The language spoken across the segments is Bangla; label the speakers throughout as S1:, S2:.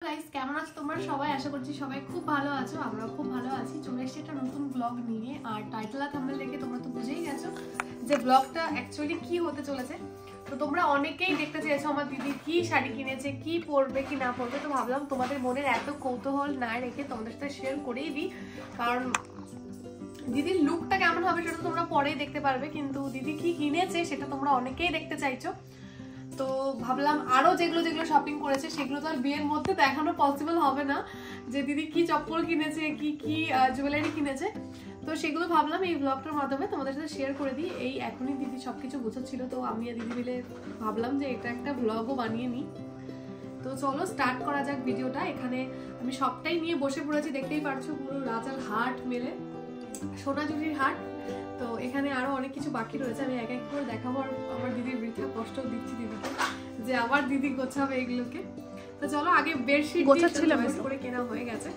S1: গাইস কেমন আছো তোমরা সবাই? আশা করছি সবাই খুব ভালো আছো, আমরাও খুব ভালো আছি। চলে এসেছি একটা নতুন ব্লগ নিয়ে। আর টাইটেল আর থাম্বনেল দেখে তোমরা তো বুঝেই গেছো যে ব্লগটা অ্যাকচুয়ালি কি হতে চলেছে। তো তোমরা অনেকেই দেখতে চেয়েছো আমার দিদি কি শাড়ি কিনেছে, কি পরবে কি না পরবে। তো ভাবলাম তোমাদের মনের এত কৌতূহল না রেখে তোমাদের সাথে শেয়ার করেই দিই, কারণ দিদির লুকটা কেমন হবে সেটা তোমরা পরেই দেখতে পারবে, কিন্তু দিদি কি কিনেছে সেটা তোমরা অনেকেই দেখতে চাইছো। তো ভাবলাম আরো যেগুলো যেগুলো শপিং করেছে সেগুলো তো আর বিয়ের মধ্যে দেখানো পসিবল হবে না, যে দিদি কি চপ্পল কিনেছে, কি কি জুয়েলারি কিনেছে। তো সেগুলো ভাবলাম এই ব্লগটার মাধ্যমে তোমাদের সাথে শেয়ার করে দিই। এই এখনই দিদি সবকিছু গোছাচ্ছিল, তো আমি আর দিদি মিলে ভাবলাম যে এটা একটা ব্লগও বানিয়ে নিই। তো চলো স্টার্ট করা যাক ভিডিওটা। এখানে আমি সবটাই নিয়ে বসে পড়েছি, দেখতেই পারছো পুরো রাজার হাট মেলে, সোনাঝুরির হাট। তো এখানে আরো অনেক কিছু বাকি রয়েছে, আমি এক এক করে দেখাবো। আর আমার দিদির বৃথা কষ্ট দিচ্ছি দিদিকে যে আমার দিদি গোছাবে এগুলোকে। তো চলো আগে বেডশিট গোছাচ্ছিলাম করে কেনা হয়ে গেছে।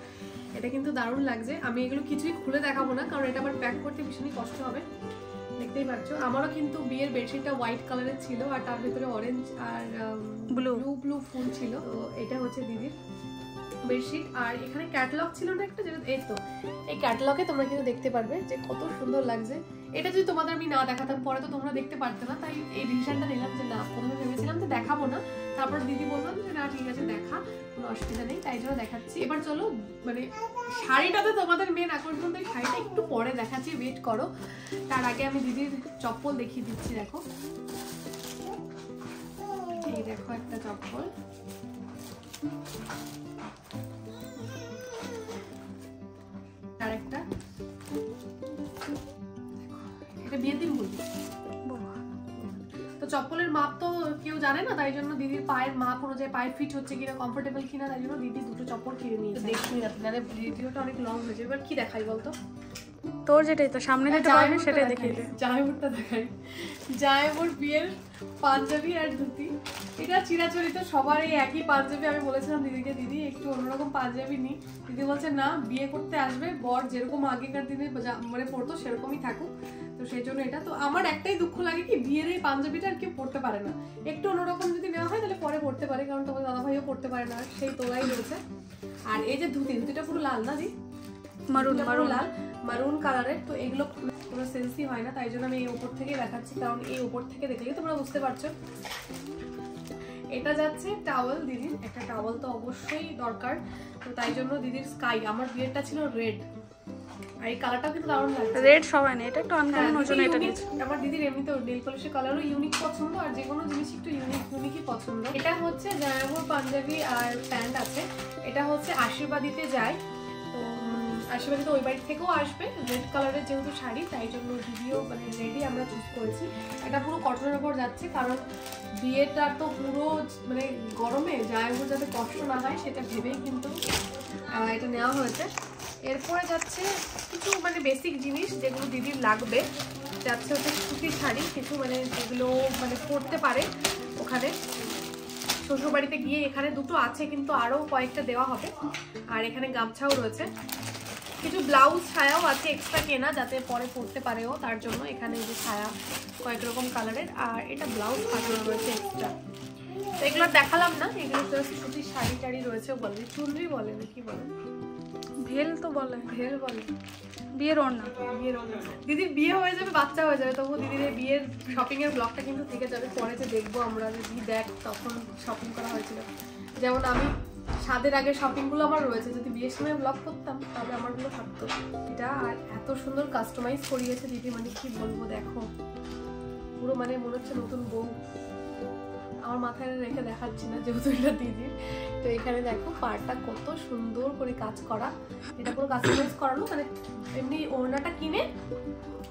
S1: এটা কিন্তু দারুণ লাগছে। আমি এগুলো কিছুই খুলে দেখাবো না, কারণ এটা আবার প্যাক করতে ভীষণই কষ্ট হবে। দেখতেই পাচ্ছ আমারও কিন্তু বিয়ের বেডশিটটা হোয়াইট কালারের ছিল, আর তার ভিতরে অরেঞ্জ আর ব্লু ব্লু ফুল ছিল। তো এটা হচ্ছে দিদির বেডশিট। আর এখানে ক্যাটালগ ছিল না একটা, যেটা এই তো এই ক্যাটালগে তোমরা কিন্তু দেখতে পারবে যে কত সুন্দর লাগছে। এটা যদি তোমাদের আমি না দেখাতাম পরে তো তোমরা দেখতে পারতে না, তাই এই ডিসিশনটা নিলাম যে না, প্রথমে ভেবেছিলাম যে দেখাবো না, তারপর দিদি বললাম যে না ঠিক আছে দেখা, কোনো অসুবিধা নেই, তাই জন্য দেখাচ্ছি। এবার চলো মানে শাড়িটাতে তোমাদের মেন আকর্ষণ, তাই শাড়িটা একটু পরে দেখাচ্ছি, ওয়েট করো। তার আগে আমি দিদির চপ্পল দেখিয়ে দিচ্ছি। দেখো এই দেখো একটা চপ্পল, আরেকটা এটা বিয়ের দিন বলবো। তো চপ্পলের মাপ তো কেউ জানে না, তাই জন্য দিদির পায়ের মাপ অনুযায়ী পায়ে ফিট হচ্ছে কিনা, কমফোর্টেবল কিনা, তাই জন্য দিদি দুটো চপ্পল কিনে নিয়েছে। দেখুন আপনারা ভিডিওটা অনেক লং হয়েছে। এবার কি দেখাই বলতো?
S2: তোর যেটাই তো সামনে যেটা পাবি সেটাই দেখিয়ে দে।
S1: জায়বুরটা দেখাই। জায়বুর বিয়ের পাঞ্জাবি আর ধুতি, এটা চিরাচরিত সবার এই একই পাঞ্জাবি। আমি বলেছিলাম দিদিকে দিদি একটু অন্যরকম পাঞ্জাবি নি, দিদি বলছে না, বিয়ে করতে আসবে বর যেরকম আগেকার দিনে মানে পড়তো সেরকমই থাকুক। তো সেই জন্য এটা। তো আমার একটাই দুঃখ লাগে কি বিয়ের এই পাঞ্জাবিটা আর কেউ পড়তে পারে না। একটু অন্যরকম যদি নেওয়া হয় তাহলে পরে পড়তে পারে, কারণ তোমার দাদা ভাইও পড়তে পারে না, সেই তোলাই রয়েছে। আর এই যে ধুতিটা পুরো লাল না দি,
S2: মারুন
S1: লাল মারুন কালারের। তো এগুলো পুরো সেন্সি হয় না, তাই জন্য আমি এই উপর থেকে দেখাচ্ছি, কারণ এই উপর থেকে দেখলে তোমরা বুঝতে পারছো। এটা যাচ্ছে টাওয়েল, দিদির একটা টাওয়েল তো অবশ্যই দরকার। তো তাই জন্য দিদির স্কাই, আমার বিয়েরটা ছিল রেড, আর এই কালারটাও কিন্তু দারুণ লাগছে।
S2: রেড সবাই না, এটা একটু আনকমন ওজন। এটা নিচে
S1: আমার দিদির এমনিতেও নেল পলিশের কালারও ইউনিক পছন্দ, আর যে কোনো জিনিস একটু ইউনিকই পছন্দ। এটা হচ্ছে জায়াবুর পাঞ্জাবি আর প্যান্ট আছে। এটা হচ্ছে আশীর্বাদিতে যায়, তো আশীর্বাদিতে ওই বাড়ি থেকেও আসবে। রেড কালারের যেহেতু শাড়ি, তাই জন্য দিদিও মানে রেডি আমরা চুজ করেছি। এটা পুরো কটনের উপর যাচ্ছে, কারণ বিয়েটা তো পুরো মানে গরমে জায়াবুর যাতে কষ্ট না হয় সেটা ভেবেই কিন্তু এটা নেওয়া হয়েছে। এরপরে যাচ্ছে কিছু মানে বেসিক জিনিস যেগুলো দিদির লাগবে। যাচ্ছে হচ্ছে সুতির শাড়ি কিছু, মানে যেগুলো মানে পরতে পারে ওখানে শ্বশুরবাড়িতে গিয়ে। এখানে দুটো আছে, কিন্তু আরও কয়েকটা দেওয়া হবে। আর এখানে গামছাও রয়েছে, কিছু ব্লাউজ ছায়াও আছে এক্সট্রা কেনা, যাতে পরে পরতে পারেও, তার জন্য এখানে যে ছায়া কয়েক রকম কালারের। আর এটা ব্লাউজ পাঠানো রয়েছে এক্সট্রা। তো এগুলো দেখালাম না, এগুলো জাস্ট সুতির শাড়ি টাড়ি রয়েছে। বলে চুনরি বলে না কি বলে,
S2: ভেল তো বলে,
S1: ভেল বলে,
S2: বিয়ের ওড়না।
S1: বিয়ের ওড়না। দিদির বিয়ে হয়ে যাবে, বাচ্চা হয়ে যাবে, তবু দিদির এই বিয়ের শপিং এর ব্লগটা কিন্তু থেকে যাবে। পরে যে দেখবো আমরা যে দেখ তখন শপিং করা হয়েছিল। যেমন আমি স্বাদের আগে শপিং গুলো আমার রয়েছে, যদি বিয়ের সময় ব্লগ করতাম তাহলে আমারগুলো থাকতো। এটা আর এত সুন্দর কাস্টমাইজ করিয়েছে দিদি, মানে কি বলবো, দেখো পুরো মানে মনে হচ্ছে নতুন বউ। আমার মাথায় রেখে দেখাচ্ছি না যেহেতু এটা দিদির। তো এখানে দেখো পাড়টা কত সুন্দর করে কাজ করা, এটা পুরো কাস্টমাইজ করানো। মানে এমনি ওড়নাটা কিনে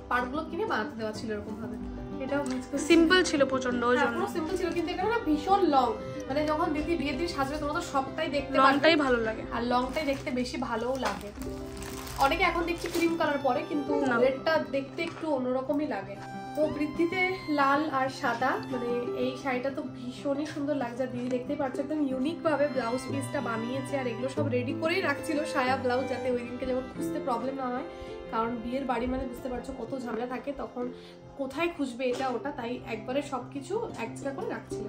S1: পাড়গুলো কিনে বানাতে দেওয়া ছিল এরকম ভাবে। এটাও
S2: সিম্পল ছিল প্রচন্ড, ওই জন্য
S1: সিম্পল ছিল, কিন্তু এটা না ভীষণ লং। মানে যখন দিদি বিয়ের দিন সাজবে তোমরা তো সবটাই দেখতে পাবে,
S2: লংটাই ভালো লাগে,
S1: আর লংটাই দেখতে বেশি ভালোও লাগে। অনেকে এখন দেখছি ক্রিম কালার পরে, কিন্তু রেডটা দেখতে একটু অন্যরকমই লাগে। তো বৃদ্ধিতে লাল আর সাদা, মানে এই শাড়িটা তো ভীষণই সুন্দর লাগছে। দিদি দেখতেই পাচ্ছ একদম ইউনিক ভাবে ব্লাউজ পিসটা বানিয়েছে, আর এগুলো সব রেডি করেই রাখছিল সায়া ব্লাউজ, যাতে ওই দিনকে যখন খুঁজতে প্রবলেম না হয়। কারণ বিয়ের বাড়ি মানে বুঝতে পারছো কত ঝামেলা থাকে, তখন কোথায় খুঁজবে এটা ওটা, তাই একবারে সবকিছু এক জায়গা করে রাখছিল।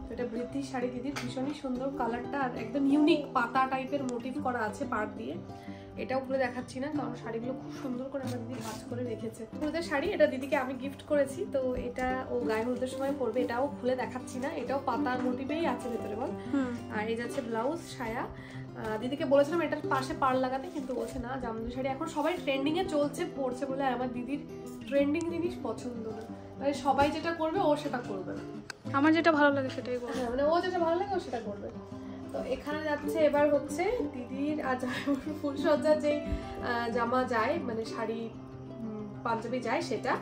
S1: তো এটা বৃদ্ধির শাড়ি দিদির, ভীষণই সুন্দর কালারটা, আর একদম ইউনিক পাতা টাইপের মোটিভ করা আছে পাড় দিয়ে। এটাও খুলে দেখাচ্ছি না কারণ শাড়িগুলো খুব সুন্দর করে আমার দিদি ভাঁজ করে রেখেছে। হলুদের শাড়ি, এটা দিদিকে আমি গিফট করেছি, তো এটা ও গায়ে হলুদের সময় পরবে। এটাও খুলে দেখাচ্ছি না, এটাও পাতার মোটিভেই আছে ভেতরে বল। আর এই যাচ্ছে ব্লাউজ, সায়া। দিদিকে বলেছিলাম এটার পাশে পাড় লাগাতে, কিন্তু বলছে না জামদানি শাড়ি এখন সবাই ট্রেন্ডিং এ চলছে পড়ছে বলে, আর আমার দিদির ট্রেন্ডিং জিনিস পছন্দ না, মানে সবাই যেটা করবে ও সেটা করবে না,
S2: আমার যেটা ভালো লাগে সেটাই করবে।
S1: মানে ও যেটা ভালো লাগে ও সেটা করবে। তো এখানে যাচ্ছে এবার হচ্ছে দিদির আর ফুলসজ্জার যে জামা যায়, মানে শাড়ি পাঞ্জাবি যায়, সেটা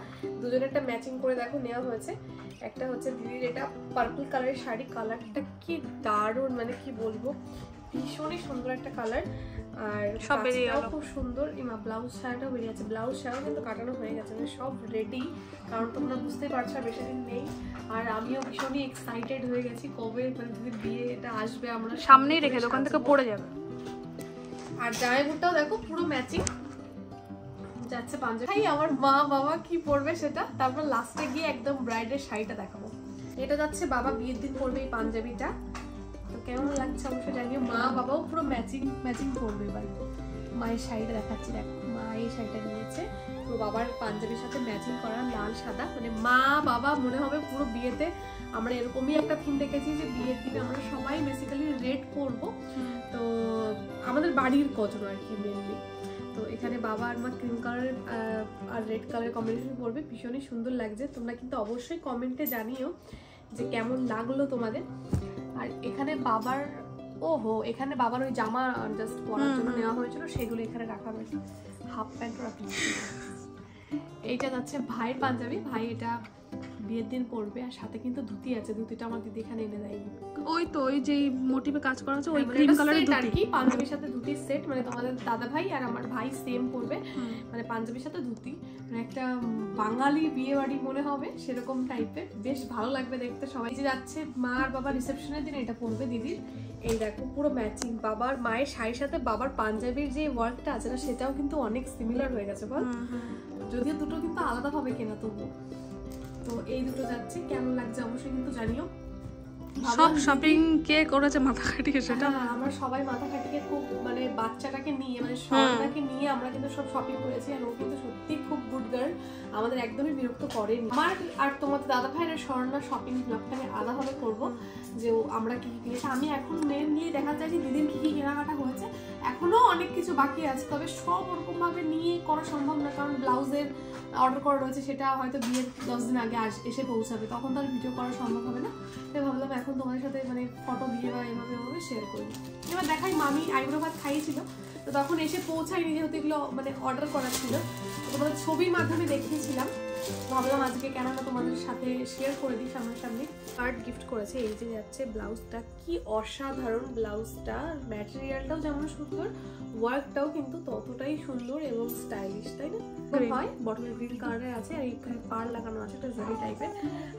S1: দুজনের একটা ম্যাচিং করে দেখো নেওয়া হয়েছে। একটা হচ্ছে দিদির এটা পার্পল কালারের শাড়ি, কালারটা কি দারুণ, মানে কি বলবো, ভীষণই সুন্দর একটা কালার। আর
S2: সব বেরিয়ে গেল,
S1: খুব সুন্দর। ব্লাউজ শাড়িটাও বেরিয়ে আছে, ব্লাউজ শাড়িও কিন্তু কাটানো হয়ে গেছে, মানে সব রেডি, কারণ তোমরা বুঝতেই পারছো আর বেশি দিন নেই। আর আমিও ভীষণই এক্সাইটেড হয়ে গেছি কবে মানে দিদির বিয়েটা আসবে, আমরা
S2: সামনেই রেখে দোকান থেকে পড়ে যাবে।
S1: আর জামাইবুটাও দেখো পুরো ম্যাচিং যাচ্ছে পাঞ্জাবি। আমার মা বাবা কি পরবে সেটা, তারপর লাস্টে গিয়ে একদম ব্রাইডের শাড়িটা দেখাবো। এটা যাচ্ছে বাবা বিয়ের দিন পরবে এই পাঞ্জাবিটা, তো কেমন লাগছে অবশ্যই জানিও। মা বাবাও পুরো ম্যাচিং ম্যাচিং পরবে। এবার মায়ের শাড়িটা দেখাচ্ছি, দেখো মা এই শাড়িটা নিয়েছে পুরো বাবার পাঞ্জাবির সাথে ম্যাচিং করা, লাল সাদা, মানে মা বাবা মনে হবে পুরো বিয়েতে। আমরা এরকমই একটা থিম দেখেছি যে বিয়ের দিনে আমরা সবাই বেসিক্যালি রেড পরবো, তো আমাদের বাড়ির কজন আর কি মেনলি। তো এখানে বাবা আর মা ক্রিম কালারের আর রেড কালারের কম্বিনেশন পরবে, ভীষণই সুন্দর লাগছে। তোমরা কিন্তু অবশ্যই কমেন্টে জানিও যে কেমন লাগলো তোমাদের। আর এখানে বাবার এখানে বাবার ওই জামা জাস্ট পরার জন্য নেওয়া হয়েছিল, সেগুলো এখানে রাখা হয়েছে, হাফ প্যান্টও রাখা। এইটা যাচ্ছে ভাইয়ের পাঞ্জাবি, ভাই এটা বিয়ের দিন পরবে, আর সাথে কিন্তু ধুতি আছে, ধুতিটা আমার দিদি এখানে এনে দেয়নি।
S2: ওই তো ওই যে মোটিভে কাজ করা আছে ওই ক্রিম কালারের ধুতি,
S1: আর কি পাঞ্জাবির সাথে ধুতির সেট, মানে তোমাদের দাদা ভাই আর আমার ভাই সেম পরবে, মানে পাঞ্জাবির সাথে ধুতি, মানে একটা বাঙালি বিয়ে বাড়ি মনে হবে সেরকম টাইপের, বেশ ভালো লাগবে দেখতে। সবাই যে যাচ্ছে মা আর বাবা রিসেপশনের দিন এটা পরবে দিদির। এই দেখো পুরো ম্যাচিং, বাবার মায়ের শাড়ির সাথে বাবার পাঞ্জাবির যে ওয়ার্কটা আছে না সেটাও কিন্তু অনেক সিমিলার হয়ে গেছে বল, যদিও দুটো কিন্তু আলাদাভাবে কেনা তবু। তো এই দুটো যাচ্ছে, কেমন লাগছে অবশ্যই কিন্তু জানিও।
S2: সব শপিং কে করেছে মাথা খাটিয়ে সেটা,
S1: আমরা সবাই মাথা খাটিয়ে খুব, মানে বাচ্চাটাকে নিয়ে, মানে স্বর্ণাকে নিয়ে আমরা কিন্তু সব শপিং করেছি, আর ও কিন্তু সত্যি খুব গুড গার্ল, আমাদের একদমই বিরক্ত করেনি। আমার আর তোমাদের দাদা ভাইয়ের স্বর্ণা শপিং ব্লগটা আমি আলাদাভাবে করবো, যে আমরা কি কি কিনেছি। আমি এখন মেন নিয়ে দেখা যায় যে দিদির কি কি কেনাকাটা হয়েছে, এখনো অনেক কিছু বাকি আছে, তবে সব ওরকম ভাবে নিয়ে করা সম্ভব না, কারণ ব্লাউজের অর্ডার করা রয়েছে, সেটা হয়তো বিয়ের 10 দিন আগে এসে পৌঁছাবে, তখন তার ভিডিও করা সম্ভব হবে না। তাই ভাবলাম এখন তোমাদের সাথে মানে ফটো দিয়ে বা এভাবে শেয়ার করবো। এবার দেখাই, মামি আইব্রো ভাত খাইয়েছিল, তো তখন এসে পৌঁছায়নি যেহেতু এগুলো মানে অর্ডার করা ছিল, তোমাদের ছবির মাধ্যমে দেখিয়েছিলাম, ভাবলাম আজকে কেননা তোমাদের সাথে শেয়ার করে দিই সামনাসামনি। কার্ড গিফট করেছে, এই যে যাচ্ছে ব্লাউজটা, কি অসাধারণ ব্লাউজটা, ম্যাটেরিয়ালটাও যেমন সুন্দর, ওয়ার্কটাও কিন্তু ততটাই সুন্দর এবং স্টাইলিশ, তাই না? হয় বটলের গ্রিন কালারের আছে, আর এইখানে পাড় লাগানো আছে একটা জারি টাইপের,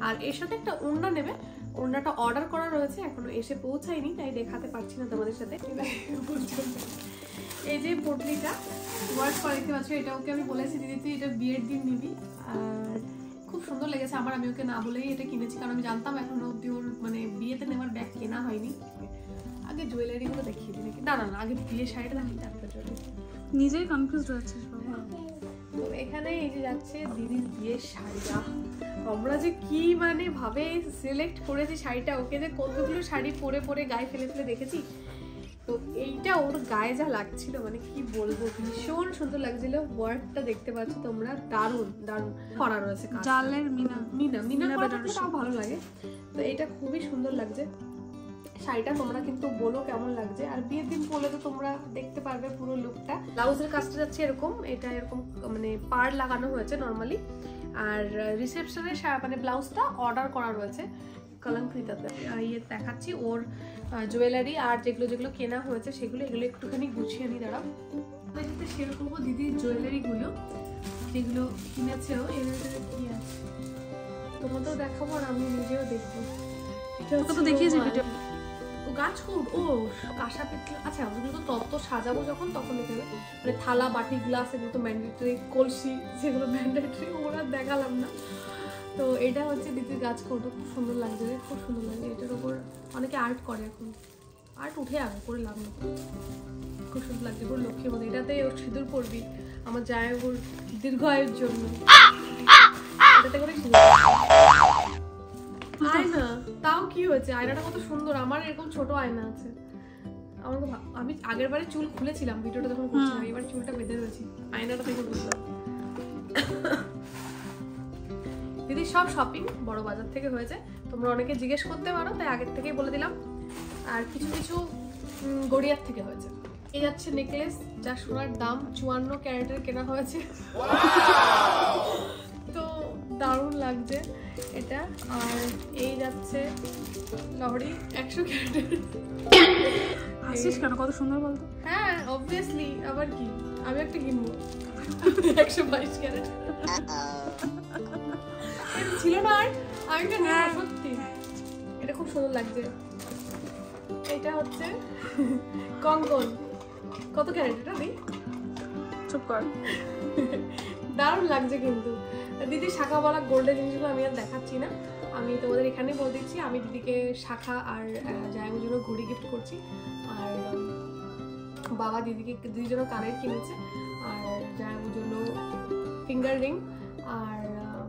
S1: আর এর সাথে একটা ওড়না নেবে, ওড়নাটা অর্ডার করা রয়েছে, এখনো এসে পৌঁছায়নি তাই দেখাতে পারছি না তোমাদের সাথে। এই যে পটলিটা ওয়ার্ক করে দেখতে পাচ্ছ, এটা ওকে আমি বলেছি দিদি তুই এটা বিয়ের দিন নিবি, আর খুব সুন্দর লেগেছে আমার, আমি ওকে না বলেই এটা কিনেছি, কারণ আমি জানতাম এখনো অব্দি ওর মানে বিয়েতে নেওয়ার ব্যাগ কেনা হয়নি। আগে জুয়েলারিগুলো দেখিয়ে দিই নাকি, না না না আগে বিয়ের শাড়িটা দেখি তারপর জুয়েলারি,
S2: নিজেই কনফিউজ হচ্ছে।
S1: তো এখানে এই যে যাচ্ছে দিদির বিয়ের শাড়িটা, আমরা যে কি মানে ভাবে সিলেক্ট করেছি শাড়িটা, ওকে যে কতগুলো শাড়ি পরে পরে গায়ে ফেলে ফেলে দেখেছি, তো এইটা ওর গায়ে যা লাগছিল মানে কি বলবো, ভীষণ সুন্দর লাগছিল। ওয়ার্কটা দেখতে পাচ্ছ তোমরা, দারুণ দারুণ করা রয়েছে,
S2: জালের মিনা
S1: মিনা মিনা করাটাও ভালো লাগে, তো এটা খুবই সুন্দর লাগছে শাড়িটা। তোমরা কিন্তু বলো কেমন লাগছে, আর বিয়ের দিন পরলে তো তোমরা দেখতে পারবে পুরো লুকটা। ব্লাউজের কাজটা যাচ্ছে এরকম, এটা এরকম মানে পাড় লাগানো হয়েছে নর্মালি, আর রিসেপশনের মানে ব্লাউজটা অর্ডার করা রয়েছে কলঙ্কৃতাতে। ইয়ে দেখাচ্ছি ওর জুয়েলারি আর যেগুলো যেগুলো কেনা হয়েছে সেগুলো, এগুলো একটুখানি গুছিয়ে নিই দাঁড়াও। শেয়ার করবো দিদির জুয়েলারিগুলো যেগুলো কিনেছেও, এর ভিতরে কি আছে তোমাদেরও দেখাবো আর আমি নিজেও দেখবো।
S2: ওকে তো দেখিয়েছি ভিডিও,
S1: গাছ খুব কাঁসা পিতল, আচ্ছা ওগুলো তো তত্ত্ব সাজাবো যখন তখন দেখতে হবে, মানে থালা বাটি গ্লাস এগুলো তো ম্যান্ডেটরি, কলসি যেগুলো ম্যান্ডেটরি ওরা দেখালাম না। তো এটা হচ্ছে দিদির গাছ কোটা, খুব সুন্দর লাগছে, খুব সুন্দর লাগছে। এটার উপর অনেকে আর্ট করে, এখন আর্ট উঠে আগে করে লাভ নেই, খুব সুন্দর লাগছে, পুরো লক্ষ্মীর মতো। এটাতে ওর সিঁদুর পরবি আমার জামাইবাবুর দীর্ঘ আয়ুর জন্য, এটাতে করে সিঁদুর। আয়না, তাও কি হয়েছে, আয়নাটা কত সুন্দর, আমার এরকম ছোট আয়না আছে। আমি আগের বারে চুল খুলেছিলাম ভিডিওটা যখন করছিলাম, এবার চুলটা বেঁধে রয়েছি, আয়নাটা থেকে বুঝলাম। দিদি সব শপিং বড় বাজার থেকে হয়েছে, তোমরা অনেকে জিজ্ঞেস করতে পারো তাই আগের থেকেই বলে দিলাম। আর কিছু কিছু গড়িয়ার থেকে হয়েছে। এই যাচ্ছে নেকলেস, যা সোনার দাম 54 ক্যারেটের কেনা হয়েছে, তো দারুণ লাগছে এটা। আর এই যাচ্ছে লহরি 100 ক্যারেটের।
S2: আসিস কেন, কত সুন্দর বলতো।
S1: হ্যাঁ অবভিয়াসলি, আবার কি, আমি একটা কিনবো 122 ক্যারেট। এটা ছিল না, আর আমি একটা নেব সত্যি, এটা খুব সুন্দর লাগছে। এটা হচ্ছে কঙ্কন, কত ক্যারেট এটা দি?
S2: চুপ কর।
S1: দারুণ লাগছে কিন্তু। দিদি শাখা বলা গোল্ডের জিনিসগুলো আমি আর দেখাচ্ছি না, আমি তোমাদের এখানেই বলে দিচ্ছি। আমি দিদিকে শাখা আর জামাইয়ের জন্য ঘড়ি গিফট করছি, আর বাবা দিদির জন্য কানের কিনেছে, আর জামাইয়ের জন্য ফিঙ্গার রিং, আর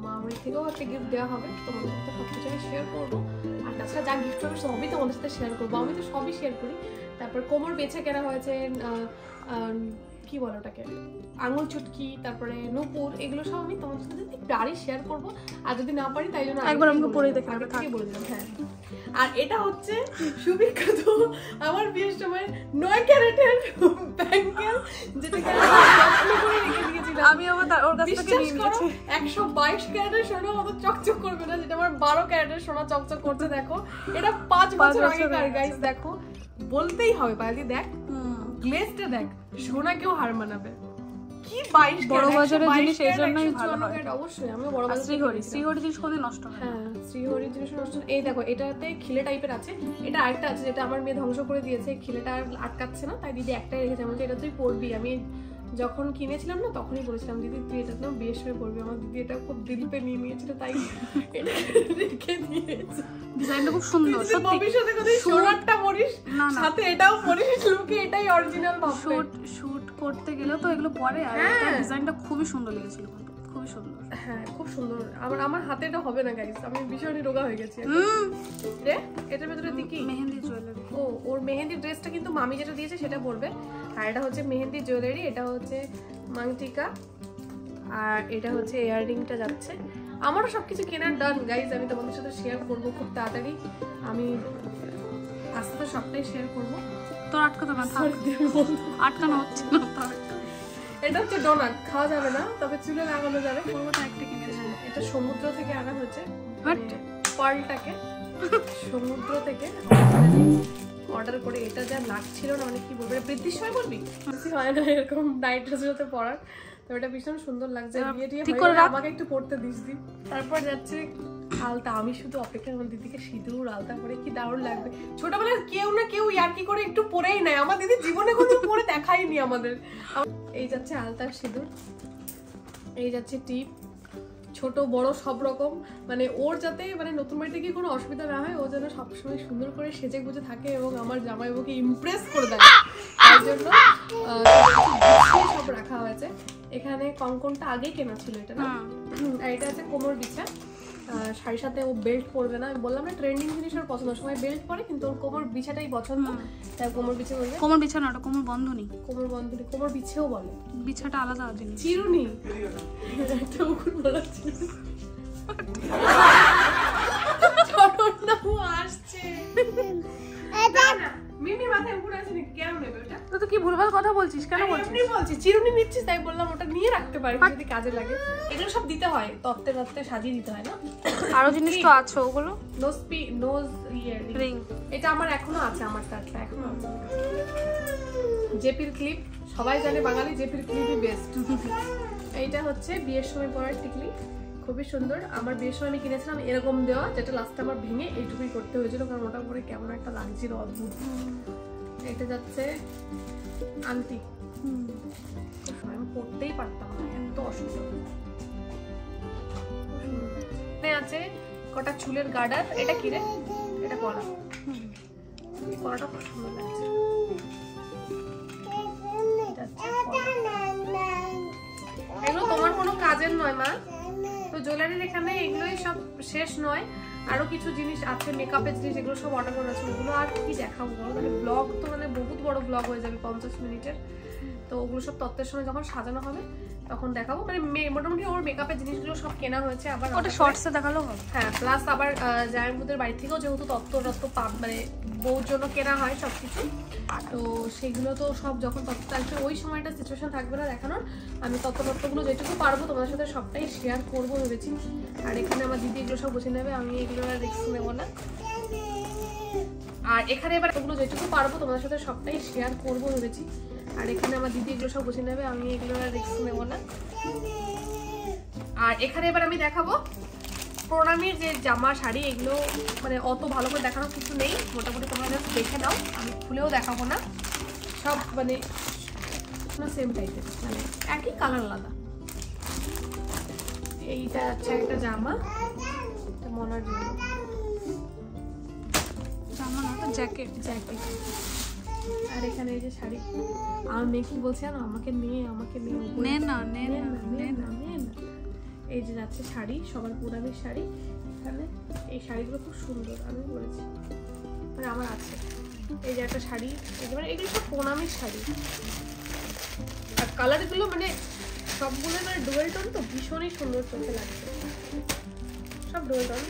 S1: মামার থেকেও একটা গিফট দেওয়া হবে। তোমাদের সাথে সব কিছু আমি শেয়ার করবো, আর তাছাড়া যা গিফট হবে সবই তোমাদের সাথে শেয়ার করবো, আমি তো সবই শেয়ার করি। তারপর কোমর বেছে কেনা হয়েছে, কি বলো ওটাকে, আঙুল চুটকি, তারপরে নূপুর, এগুলো সব আমি তোমাদের সাথে একটু শেয়ার করবো, আর যদি না পারি তাই জন্য
S2: একবার আমাকে পরে দেখে
S1: বলে দিলাম। হ্যাঁ, আর এটা হচ্ছে সুবিখ্যাত আমার বিয়ের সময় 9 ক্যারেটের ব্যাঙ্গেল, যেটাকে করে রেখে দিয়েছিলাম।
S2: আমি আবার ওর কাছ থেকে নিয়ে নিয়েছি।
S1: 122 ক্যারেটের সোনা অত চকচক করবে না, যেটা আমার 12 ক্যারেটের সোনা চকচক করতে। দেখো এটা 5 বছর আগেকার গাইস, দেখো বলতেই হবে পাইলি, দেখ গ্লেজটা দেখ, সোনা কেউ হার মানাবে। কি 22
S2: বড় বাজারের জিনিস এই জন্যই ভালো হয়।
S1: অবশ্যই আমি বড় বাজার
S2: শ্রীহরি জিনিস কোনদিন নষ্ট হয় না।
S1: হ্যাঁ, শ্রীহরির জিনিস নষ্ট। এই দেখো এটাতে খিলে টাইপের আছে, এটা আরেকটা আছে যেটা আমার মেয়ে ধ্বংস করে দিয়েছে, খিলেটা আর আটকাচ্ছে না, তাই দিদি একটাই রেখেছে। বলছে এটা তুই পরবি, আমি যখন কিনেছিলাম না তখনই বলেছিলাম দিদি তুই এটা না বিয়ের সময় পরবি। আমার দিদি এটা খুব দিল পে নিয়ে নিয়েছিল, তাই এটা রেখে দিয়েছে।
S2: ডিজাইনটা খুব সুন্দর সত্যি।
S1: ভবিষ্যতে যদি সোনারটা পরিস সাথে এটাও পরিস, লোকে এটাই অরিজিনাল ভাববে।
S2: শুট করতে গেলে তো এগুলো পরে, আর এটা ডিজাইনটা খুবই সুন্দর লেগেছিল, খুবই সুন্দর।
S1: হ্যাঁ খুব সুন্দর। আমার হাতে এটা হবে না গাইস, আমি ভীষণই রোগা হয়ে গেছি। রে এটার ভেতরে দেখি
S2: মেহেন্দি জুয়েলারি।
S1: ও, ওর মেহেন্দি ড্রেসটা কিন্তু মামি যেটা দিয়েছে সেটা পরবে, আর এটা হচ্ছে মেহেন্দি জুয়েলারি, এটা হচ্ছে মাংটিকা, আর এটা হচ্ছে ইয়াররিংটা যাচ্ছে। আমারও সবকিছু কেনার ডান গাইস, আমি তোমাদের সাথে শেয়ার করবো খুব তাড়াতাড়ি। আমি আস্তে আস্তে সবটাই শেয়ার করবো।
S2: তোর আটকাতো না, আটকানো হচ্ছে না।
S1: এটা হচ্ছে ডোনাট, খাওয়া যাবে না, তবে চুলে লাগানো যাবে। পুরোটা একটা কিনেছি, এটা সমুদ্র থেকে আনা হয়েছে, পার্লটাকে সমুদ্র থেকে অর্ডার করে। এটা যা লাগছিল না, মানে কি বলবো, বৃদ্ধির সময় বলবি হয় না এরকম নাইট ড্রেসের সাথে পরার, তো এটা ভীষণ সুন্দর লাগছে। বিয়ে টিয়ে আমাকে একটু পড়তে দিস দি। তারপর যাচ্ছে আলতা, আমি শুধু অপেক্ষা করি দিদিকে সিঁদুর আলতা পরে কি দারুণ লাগবে। ছোটবেলায় কেউ না কেউ ইয়ার্কি করে একটু পরেই নেয়, আমার দিদি জীবনে কোনো পরে দেখাইনি আমাদের। এই যাচ্ছে আলতার সিঁদুর, এই যাচ্ছে টিপ, ছোট বড় সব রকম, মানে ওর যাতে মানে নতুন বাড়িতে গিয়ে কোনো অসুবিধা না হয়, ও যেন সবসময় সুন্দর করে সেজে গুজে থাকে এবং আমার জামাইবাবুকে ইমপ্রেস করে দেয়, তার জন্য সব রাখা হয়েছে। এখানে কঙ্কনটা আগেই কেনা ছিল এটা না, আর এটা আছে কোমর বিছা। শাড়ির সাথে ও বেল্ট পরবে না, আমি বললাম না ট্রেন্ডিং জিনিস ওর পছন্দ, সময় বেল্ট পরে কিন্তু ওর কোমর বিছাটাই পছন্দ, তাই কোমর বিছে বলবে।
S2: কোমর বিছা না, ওটা কোমর বন্ধনী।
S1: কোমর বন্ধনী, কোমর বিছেও বলে,
S2: বিছাটা আলাদা জিনিস।
S1: চিরুনি একটা উকুন বলা ছিল। আসছে মিমি মাথায় উকুন আছে নাকি, কেন নেবে ওটা?
S2: তো কি ভুলভাল কথা বলছিস, কেন বলছিস?
S1: এমনি বলছি, চিরুনি নিচ্ছিস তাই বললাম ওটা নিয়ে রাখতে পারিস যদি কাজে লাগে। এগুলো সব দিতে হয়, তত্ত্বে তত্ত্বে সাজিয়ে দিতে হয় না।
S2: আরো জিনিস তো আছে ওগুলো।
S1: নোজ রিং, এটা আমার এখনো আছে, আমার টাটকা এখনো আছে। জেপির ক্লিপ, সবাই জানে বাঙালি জেপির ক্লিপই বেস্ট। এইটা হচ্ছে বিয়ের সময় পরার টিকলি, খুবই সুন্দর। আমার বিয়ের সময় আমি কিনেছিলাম এরকম দেওয়া, যেটা লাস্টে আমার ভেঙে এইটুকুই করতে হয়েছিল, কারণ ওটা পরে কেমন একটা লাগছিল অদ্ভুত। এটা যাচ্ছে আংটি, আমি পড়তেই পারতাম না, এত অসুবিধা। আছে কটা চুলের গার্ডার। এটা কি রে? এটা কলা। কলাটা খুব সুন্দর লাগছে। এগুলো তোমার কোনো কাজের নয় মা। তো জুয়েলারির এখানে এগুলোই সব শেষ নয়, আরো কিছু জিনিস আছে, মেকআপের জিনিস, এগুলো সব অর্ডার করা আছে। ওগুলো আর কি দেখাবো বলো, মানে ব্লগ তো মানে বহুত বড় ব্লগ হয়ে যাবে 50 মিনিটের। তো ওগুলো সব তত্ত্বের সময় যখন সাজানো হবে তখন দেখাবো। মানে মোটামুটি ওর মেকআপের জিনিসগুলো সব কেনা হয়েছে। আবার
S2: ওটা শর্টসে দেখালো হবে।
S1: হ্যাঁ, প্লাস আবার জায়গার বাড়ি থেকেও যেহেতু তত্ত্ব মানে বউর জন্য কেনা হয় সবকিছু, তো সেগুলো তো সব যখন তত্ত্ব আসবে ওই সময়টা সিচুয়েশন থাকবে না দেখানোর। আমি তত্ত্বগুলো যেটুকু পারবো তোমাদের সাথে সবটাই শেয়ার করবো ভেবেছি। আর এখানে আমার দিদি এগুলো সব বুঝে নেবে, আমি এগুলো আর রিস্ক নেবো না। আর এখানে এবার এগুলো যেটুকু পারবো তোমাদের সাথে সবটাই শেয়ার করবো ভেবেছি। আর এখানে আমার দিদি এগুলো সব বুঝে নেবে, আমি এগুলো আর রিস্ক নেবো না। আর এখানে এবার আমি দেখাবো প্রণামীর যে জামা শাড়ি, এগুলো মানে অত ভালো করে দেখানোর কিছু নেই, মোটামুটি তোমরা জাস্ট দেখে নাও, আমি খুলেও দেখাবো না। সব মানে সেম টাইপের, মানে একই কালার আলাদা। এইটা হচ্ছে একটা জামা মনার জন্য,
S2: জামা না তো জ্যাকেট।
S1: আর এখানে এই যে শাড়ি, আমার মেয়ে কি বলছে জানো, আমাকে নে না। এই যে যাচ্ছে শাড়ি, সবার পুরামের শাড়ি। এখানে এই শাড়িগুলো খুব সুন্দর, আমি বলেছি মানে আমার আছে। এই যে একটা শাড়ি, মানে এগুলো সব প্রণামের শাড়ি। আর কালারগুলো মানে সবগুলো মানে ডুয়েল টোন, তো ভীষণই সুন্দর চোখে লাগছে, সব ডুয়েল টোন।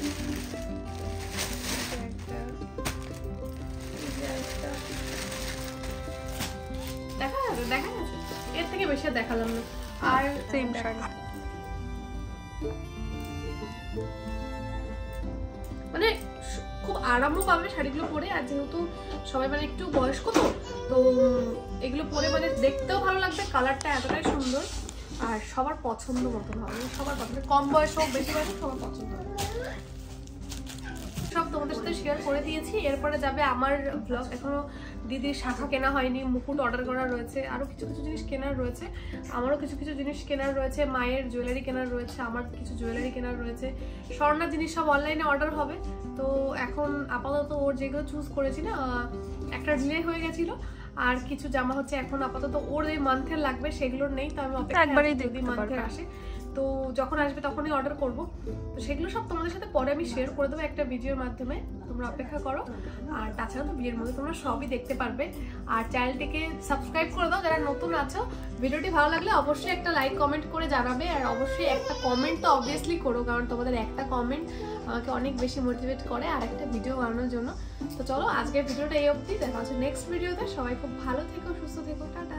S1: দেখা যাচ্ছে, এর থেকে বেশি দেখালাম না। আর
S2: সেম শাড়ি,
S1: মানে খুব আরামও পাবে শাড়িগুলো পরে। আর যেহেতু সবাই মানে একটু বয়স্ক, তো এগুলো পরে মানে দেখতেও ভালো লাগবে, কালারটা এতটাই সুন্দর, আর সবার পছন্দ মতন হবে, সবার পছন্দ, কম বয়স হোক বেশি বয়স হোক সবার পছন্দ হবে। সব তোমাদের সাথে শেয়ার করে দিয়েছি। এরপরে যাবে আমার ব্লগ। এখনো দিদির শাখা কেনা হয়নি, মুকুট অর্ডার করা রয়েছে, আরো কিছু জিনিস কেনার রয়েছে, আমারও কিছু জিনিস কেনার রয়েছে, মায়ের জুয়েলারি কেনার রয়েছে, আমার কিছু জুয়েলারি কেনার রয়েছে, স্বর্ণার জিনিস সব অনলাইনে অর্ডার হবে। তো এখন আপাতত ওর যেগুলো চুজ করেছি না, একটা ডিলে হয়ে গেছিল, আর কিছু জামা হচ্ছে এখন আপাতত ওর এই মান্থের লাগবে, সেগুলোর নেই। তো আমি
S2: একবারই
S1: যদি মান্থের আসে, তো যখন আসবে তখনই অর্ডার করব। তো সেগুলো সব তোমাদের সাথে পরে আমি শেয়ার করে দেবো একটা ভিডিওর মাধ্যমে, তোমরা অপেক্ষা করো। আর তাছাড়া তো বিয়ের মধ্যে তোমরা সবই দেখতে পারবে। আর চ্যানেলটিকে সাবস্ক্রাইব করে দাও যারা নতুন আছো। ভিডিওটি ভালো লাগলে অবশ্যই একটা লাইক কমেন্ট করে জানাবে, আর অবশ্যই একটা কমেন্ট তো অবভিয়াসলি করো, কারণ তোমাদের একটা কমেন্ট আমাকে অনেক বেশি মোটিভেট করে আর একটা ভিডিও বানানোর জন্য। তো চলো আজকের ভিডিওটা এই অবধি, দেখা হচ্ছে নেক্সট ভিডিওতে। সবাই খুব ভালো থেকো, সুস্থ থেকো, টাটা।